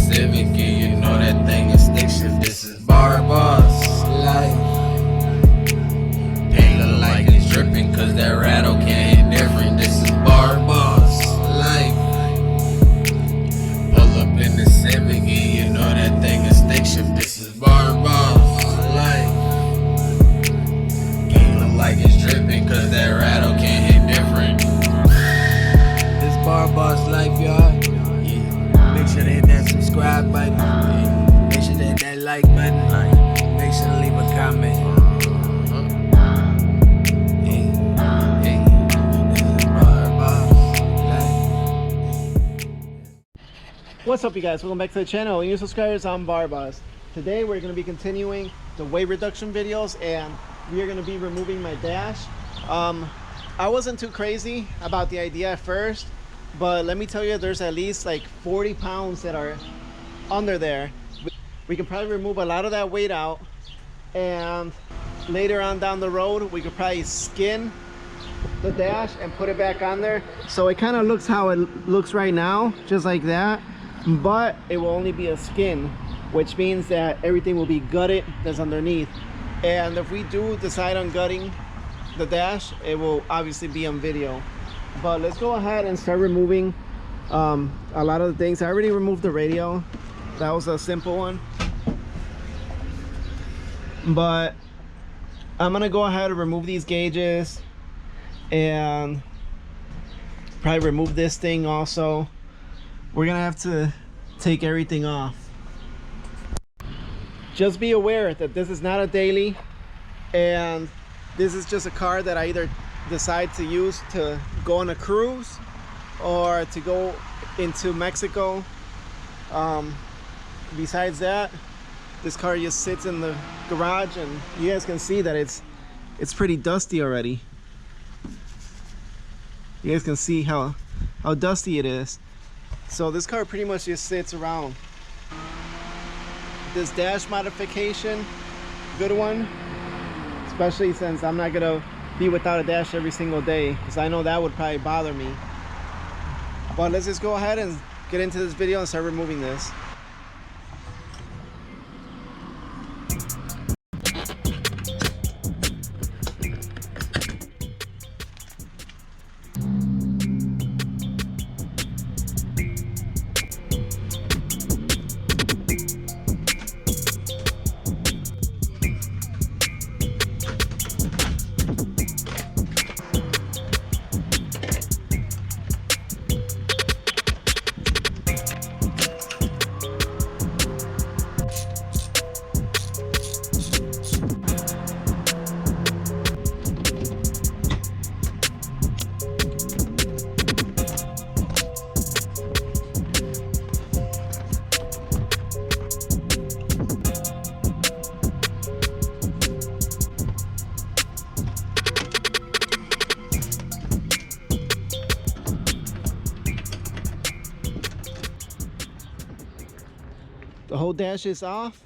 Civic, you know that thing is stick shift. This is bar boss life. Paint look like it's dripping, cause that rattle can't hit different. This is bar boss life. Pull up in the Civic, you know that thing is stick shift. This is bar boss life. Paint look like it's dripping, cause that rattle can't hit different. This bar boss life, y'all. Make sure to hit that subscribe button. Make sure to hit that like button. Make sure to leave a comment. What's up, you guys? Welcome back to the channel. New subscribers, I'm Barbas. Today we're going to be continuing the weight reduction videos, and we are going to be removing my dash. I wasn't too crazy about the idea at first, but let me tell you, there's at least like 40 pounds that are under there. We can probably remove a lot of that weight out, and later on down the road we could probably skin the dash and put it back on there, so it kind of looks how it looks right now, just like that, but it will only be a skin, which means that everything will be gutted that's underneath. And if we do decide on gutting the dash, it will obviously be on video. But let's go ahead and start removing a lot of the things. I already removed the radio. That was a simple one, but I'm gonna go ahead and remove these gauges and probably remove this thing also. We're gonna have to take everything off. Just be aware that this is not a daily, and this is just a car that I either decide to use to go on a cruise or to go into Mexico. Besides that, this car just sits in the garage, and you guys can see that it's pretty dusty already. You guys can see how dusty it is. So this car pretty much just sits around. This dash modification, good one, especially since I'm not gonna be without a dash every single day, because I know that would probably bother me. But let's just go ahead and get into this video and start removing this. The whole dash is off,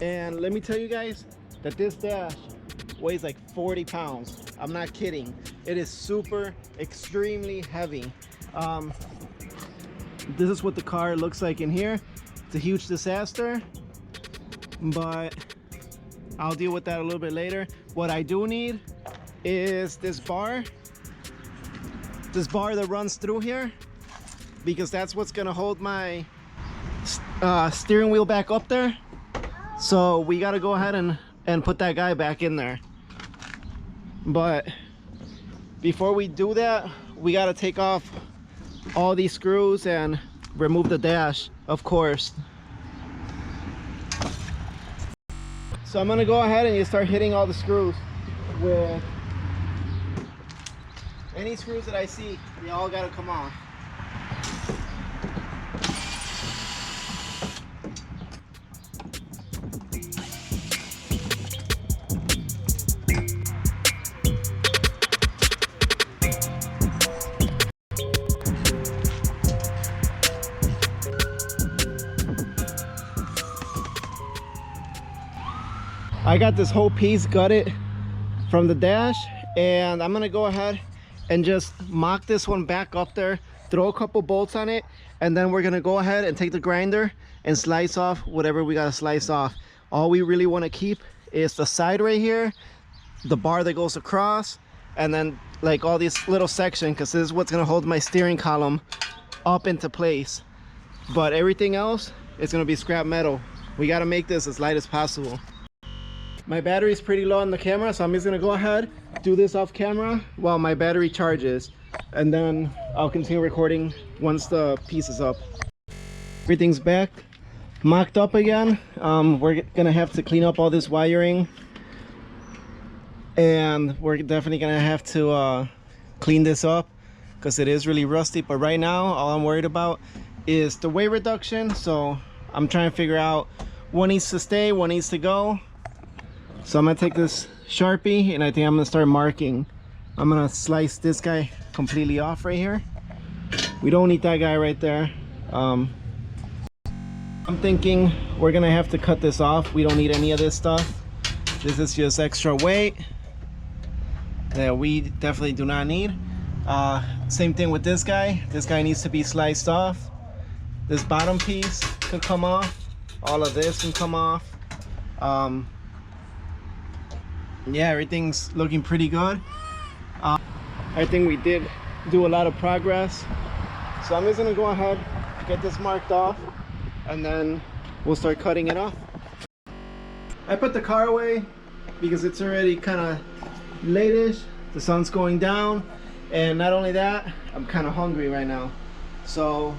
and let me tell you guys that this dash weighs like 40 pounds. I'm not kidding. It is super extremely heavy. This is what the car looks like in here. It's a huge disaster, but I'll deal with that a little bit later. What I do need is this bar that runs through here, because that's what's gonna hold my steering wheel back up there. So we got to go ahead and put that guy back in there. But before we do that, we got to take off all these screws and remove the dash, of course. So I'm gonna go ahead and just start hitting all the screws with any screws that I see. They all got to come off. I got this whole piece gutted from the dash, and I'm gonna go ahead and just mock this one back up there, throw a couple bolts on it, and then we're gonna go ahead and take the grinder and slice off whatever we gotta slice off. All we really want to keep is the side right here, the bar that goes across, and then like all this little section, because this is what's gonna hold my steering column up into place. But everything else is gonna be scrap metal. We gotta make this as light as possible. My battery is pretty low on the camera, so I'm just gonna go ahead, do this off camera while my battery charges, and then I'll continue recording once the piece is up. Everything's back, mocked up again. We're gonna have to clean up all this wiring, and we're definitely gonna have to clean this up because it is really rusty. But right now, all I'm worried about is the weight reduction. So I'm trying to figure out what needs to stay, what needs to go. So I'm gonna take this Sharpie, and I think I'm gonna start marking. I'm gonna slice this guy completely off right here. We don't need that guy right there. I'm thinking we're gonna have to cut this off. We don't need any of this stuff. This is just extra weight that we definitely do not need. Same thing with this guy. This guy needs to be sliced off. This bottom piece can come off. All of this can come off. Yeah, everything's looking pretty good. I think we did do a lot of progress. So I'm just gonna go ahead, get this marked off, and then we'll start cutting it off. I put the car away because it's already kind of late-ish. The sun's going down, and not only that, I'm kind of hungry right now. So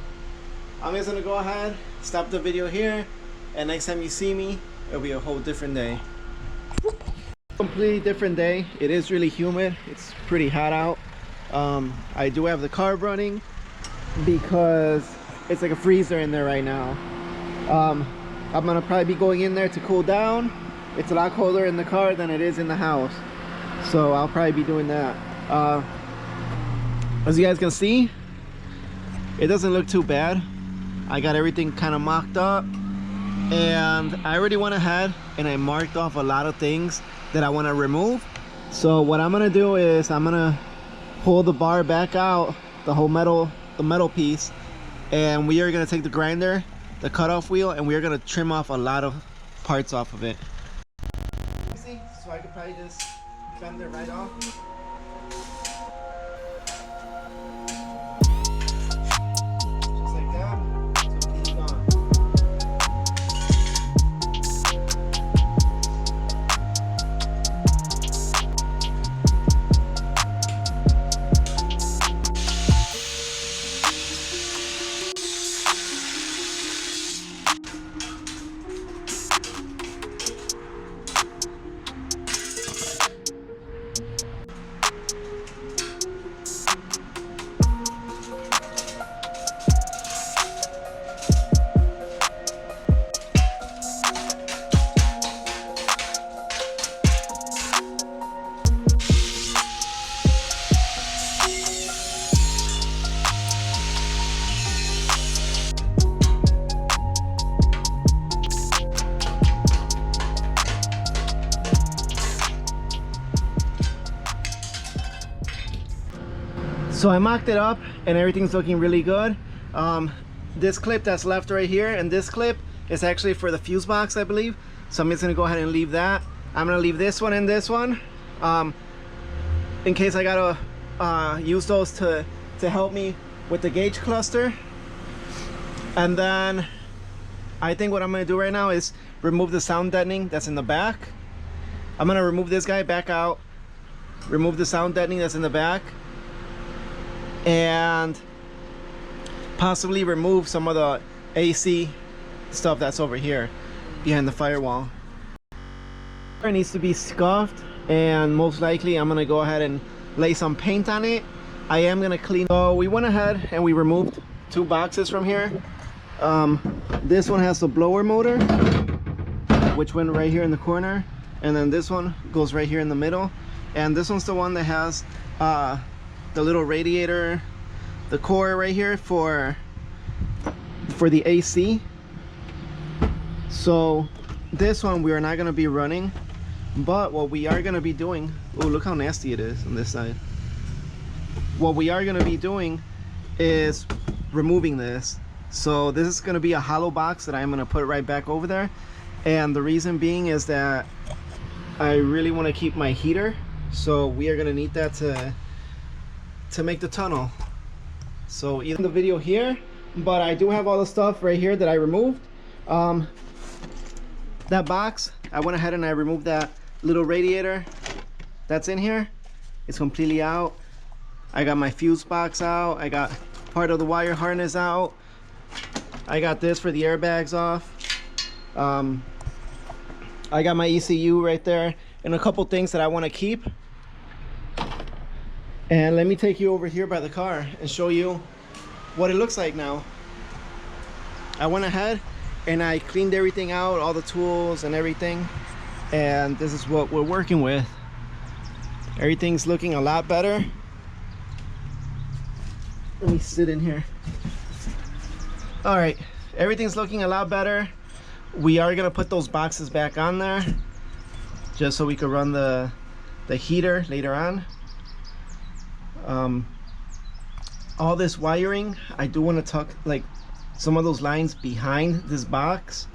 I'm just gonna go ahead, stop the video here, and next time you see me, it'll be a whole different day. Completely different day. It is really humid. It's pretty hot out. I do have the car running because it's like a freezer in there right now. I'm gonna probably be going in there to cool down. It's a lot colder in the car than it is in the house, so I'll probably be doing that. As you guys can see, it doesn't look too bad. I got everything kind of mocked up, and I already went ahead and I marked off a lot of things that I want to remove. So what I'm gonna do is I'm gonna pull the bar back out, the metal piece, and we are gonna take the grinder, the cutoff wheel, and we are gonna trim off a lot of parts off of it. So I could probably just bend it right off. Just like that. So it's gone. So I mocked it up and everything's looking really good. This clip that's left right here and this clip is actually for the fuse box, I believe. So I'm just gonna go ahead and leave that. I'm gonna leave this one and this one in case I gotta use those to help me with the gauge cluster. And then I think what I'm gonna do right now is remove the sound deadening that's in the back. I'm gonna remove this guy back out, remove the sound deadening that's in the back, and possibly remove some of the AC stuff that's over here behind the firewall. It needs to be scuffed, and most likely I'm gonna go ahead and lay some paint on it. I am gonna clean. So we went ahead and we removed two boxes from here. This one has the blower motor, which went right here in the corner, and then this one goes right here in the middle, and this one's the one that has the little radiator, the core right here for the AC. So this one we are not going to be running. But what we are going to be doing, oh, look how nasty it is on this side. What we are going to be doing is removing this. So this is going to be a hollow box that I'm going to put right back over there. And the reason being is that I really want to keep my heater. So we are going to need that to make the tunnel. So in the video here, but I do have all the stuff right here that I removed. That box, I went ahead and I removed that little radiator that's in here. It's completely out. I got my fuse box out. I got part of the wire harness out. I got this for the airbags off. I got my ECU right there and a couple things that I want to keep. And let me take you over here by the car and show you what it looks like now. I went ahead and I cleaned everything out, all the tools and everything. And this is what we're working with. Everything's looking a lot better. Let me sit in here. All right, everything's looking a lot better. We are gonna put those boxes back on there just so we can run the heater later on. All this wiring, I do want to tuck like some of those lines behind this box,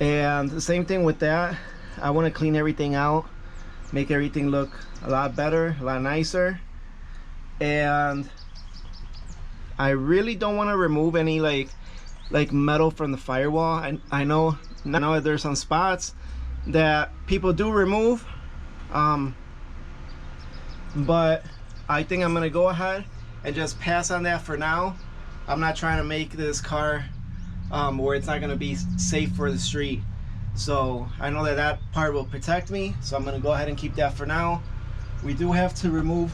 and the same thing with that. I want to clean everything out, make everything look a lot better, a lot nicer. And I really don't want to remove any like metal from the firewall. I know now there's some spots that people do remove, but I think I'm gonna go ahead and just pass on that for now. I'm not trying to make this car where it's not gonna be safe for the street. So I know that that part will protect me, so I'm gonna go ahead and keep that for now. We do have to remove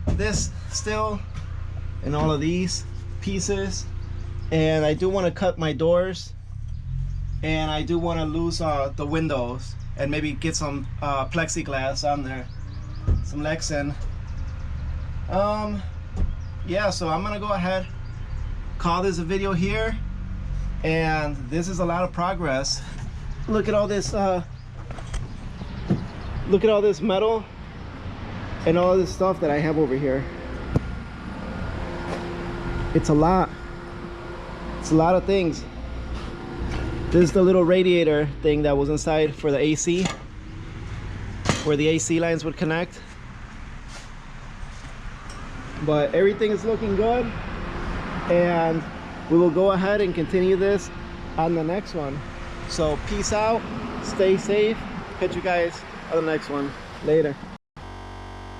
this still and all of these pieces, and I do want to cut my doors, and I do want to lose the windows and maybe get some plexiglass on there, some Lexan. Yeah, so I'm gonna go ahead, call this a video here, and this is a lot of progress. Look at all this metal and all this stuff that I have over here. It's a lot. It's a lot of things. This is the little radiator thing that was inside for the AC, where the AC lines would connect. But everything is looking good, and we will go ahead and continue this on the next one. So peace out, stay safe, catch you guys on the next one later.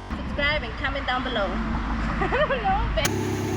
Subscribe and comment down below. I don't know.